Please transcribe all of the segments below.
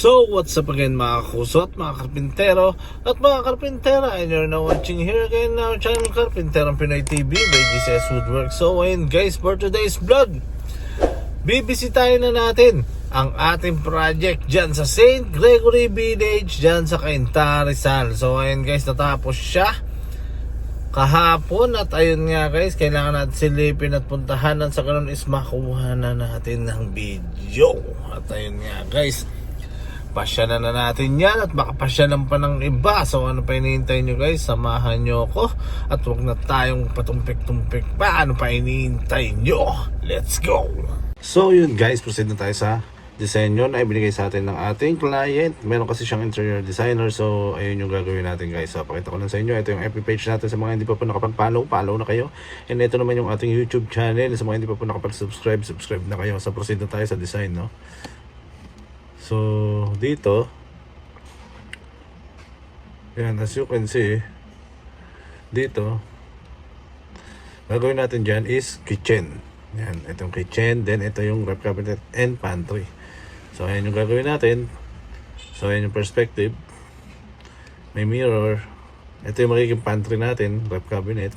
So, what's up again mga kusot, mga karpintero at mga karpintera, and you're now watching here again our channel Karpinterang Pinoy TV by GCS Woodwork. So, ayun guys, for today's vlog, bibisitahin na natin ang ating project dyan sa St. Gregory Village, dyan sa Cainta, Rizal. So, ayun guys, natapos siya kahapon at ayun nga guys, kailangan natin silipin at puntahan at sa ganun is makuha na natin ng video. At ayun nga guys, pasyanan na natin yan at baka pasyanan pa ng iba. So ano pa hinihintay nyo guys, samahan nyo ako at huwag na tayong patumpik-tumpik pa. Ano pa hinihintay nyo? Let's go! So yun guys, proceed na tayo sa disenyo na ibinigay sa atin ng ating client. Meron kasi siyang interior designer, so ayun yung gagawin natin guys. So pakita ko lang sa inyo, ito yung FB page natin sa mga hindi pa po nakapag-follow, follow na kayo. And ito naman yung ating YouTube channel, sa mga hindi pa po nakapag-subscribe, subscribe na kayo. So proceed na tayo sa design, no? So dito, yan, as you can see, dito gagawin natin dyan is kitchen. Yan, itong kitchen, then ito yung ref cabinet and pantry. So ayan yung gagawin natin. So ayan yung perspective, may mirror, ito yung magiging pantry natin, ref cabinet,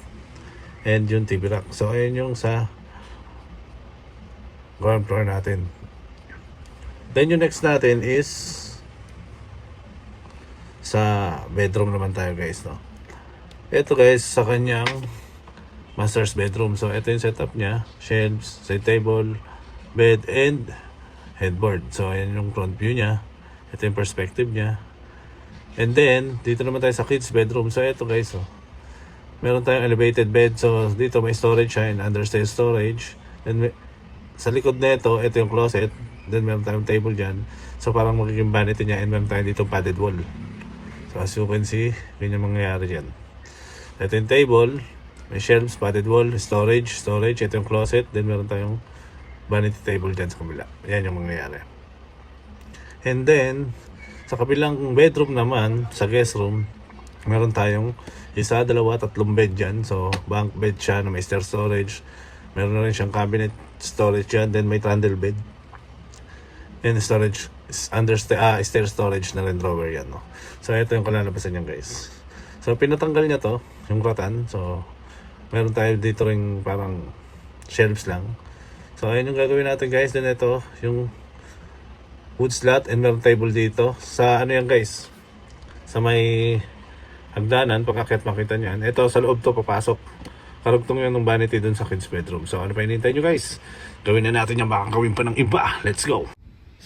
and yung TV rack. So ayan yung sa ground floor natin. Then yung next natin is sa bedroom naman tayo guys, no? Ito guys, sa kanyang master's bedroom. So ito yung setup niya, shelves, side table, bed, and headboard. So ayan yung front view niya, ito yung perspective niya. And then dito naman tayo sa kids bedroom. So ito guys, oh, meron tayong elevated bed. So dito may storage siya and understairs storage. Then sa likod na ito yung closet. Then meron tayong table dyan. So parang magiging vanity niya. And meron tayong dito padded wall. So as you can see, ganyan mangyayari dyan. Ito yung table, may shelves, padded wall, storage. Ito yung closet. Then meron tayong vanity table dyan sa kabila. Yan yung mangyayari. And then sa kabilang bedroom naman, sa guest room, meron tayong isa, dalawa, tatlong bed dyan. So bunk bed siya na may stair storage. Meron na rin siyang cabinet storage dyan. Then may trundle bed. And storage stair storage na rin drawer yan, no? So ito yung kalalabasan niya guys. So pinatanggal niya to, yung ratan. So meron tayo dito ring parang shelves lang. So ayun yung gagawin natin guys. Then ito yung wood slot and meron table dito. Sa ano yan guys, sa may hagdanan, pagkakit makita niyan. Ito sa loob to papasok. Karugtong yan ng vanity dun sa kids bedroom. So ano pa hinihintay nyo guys? Gawin na natin yan, baka gawin pa ng iba. Let's go!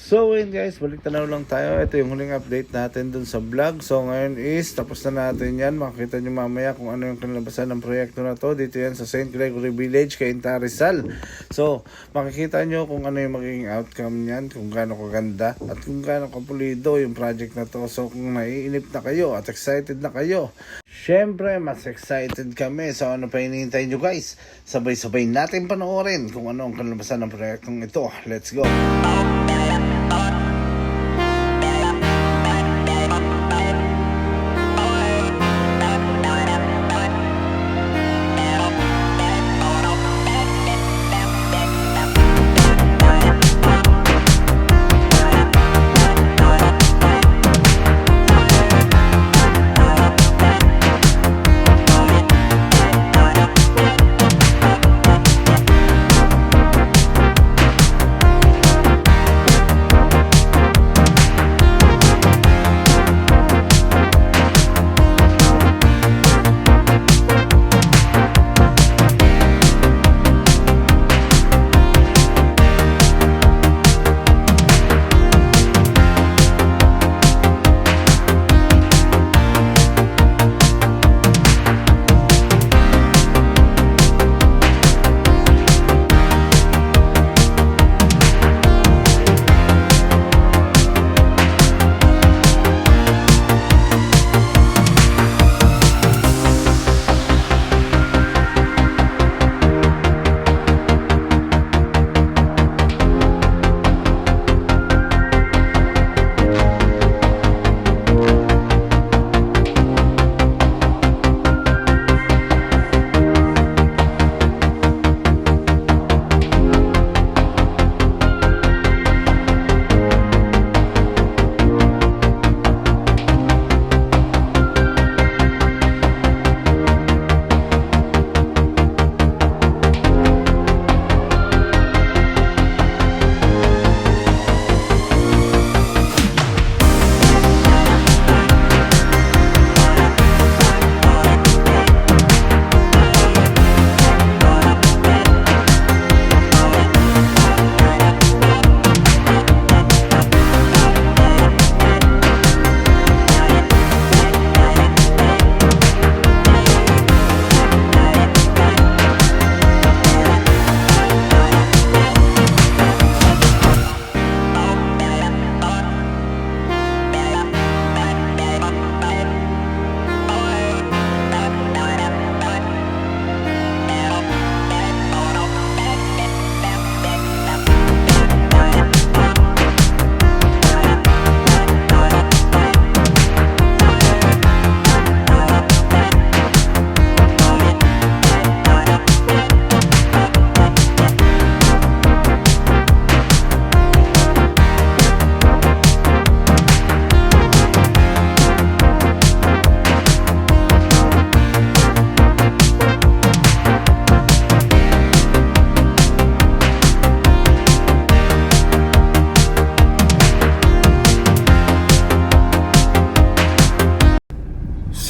So yun guys, balik tanaw lang tayo. Ito yung huling update natin dun sa vlog. So ngayon is, tapos na natin yan. Makikita nyo mamaya kung ano yung kinalabasan ng proyekto na to. Dito yan sa St. Gregory Village, Cainta, Rizal. So makikita nyo kung ano yung magiging outcome nyan, kung gaano kaganda at kung gaano kapulido yung project na to. So kung naiinip na kayo at excited na kayo, syempre mas excited kami. So ano pa hinihintay nyo guys? Sabay-sabay natin panoorin kung ano ang kinalabasan ng proyektong ito. Let's go!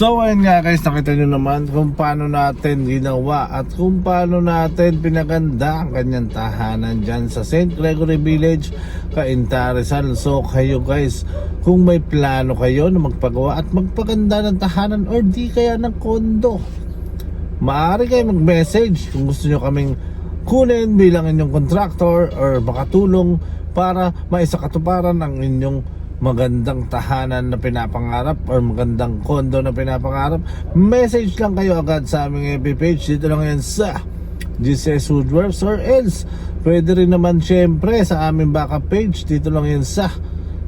So ayun nga guys, nakita nyo naman kung paano natin ginawa at kung paano natin pinaganda ang kanyang tahanan dyan sa St. Gregory Village, Cainta, Rizal. So kayo guys, kung may plano kayo na magpagawa at magpaganda ng tahanan or di kaya ng kondo, maaari kayo mag-message kung gusto nyo kaming kunin bilang inyong contractor or makatulong para maisakatuparan ang inyong magandang tahanan na pinapangarap or magandang kondo na pinapangarap. Message lang kayo agad sa aming FB page. Dito lang yan sa GCS Woodworks, or else pwede rin naman syempre sa aming backup page. Dito lang yan sa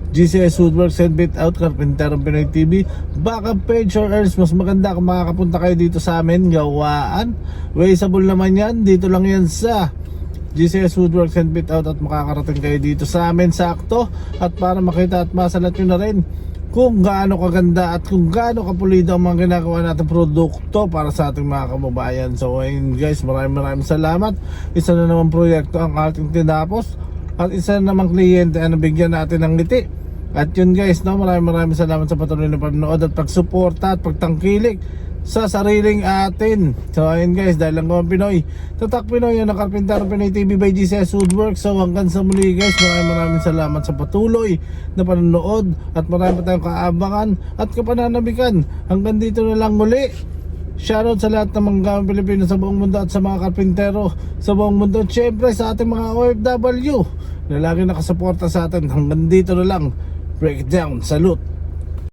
GCS Woodworks and Bit Out Carpinterong Pinoy TV backup page, or else mas maganda kung makakapunta kayo dito sa amin gawaan. Wasteable naman yan. Dito lang yan sa GCS Woodworks and Bit Out at makakarating kayo dito sa amin sakto, at para makita at masalat nyo na rin kung gaano kaganda at kung gaano kapulido ang mga ginagawa natin produkto para sa ating mga kababayan. So ayun guys, maraming salamat. Isa na naman proyekto ang ating tinapos at isa na namang kliyente ang nabigyan natin ng ngiti. At yun guys, no, maraming salamat sa patuloy na panonood at pagsuporta at pagtangkilik sa sariling atin. So ayun guys, dahil lang kami Pinoy, tatak Pinoy, ang Carpinterong Pinoy TV by GCS Woodworks. So hanggang sa muli guys, maraming salamat sa patuloy na panonood at marami pa tayong kaabangan at kapananabikan. Hanggang dito na lang muli. Shoutout sa lahat ng mga gamang Pilipino sa buong mundo at sa mga karpintero sa buong mundo, at syempre sa ating mga OFW na lagi nakasuporta sa atin. Hanggang dito na lang. Breakdown. Salute.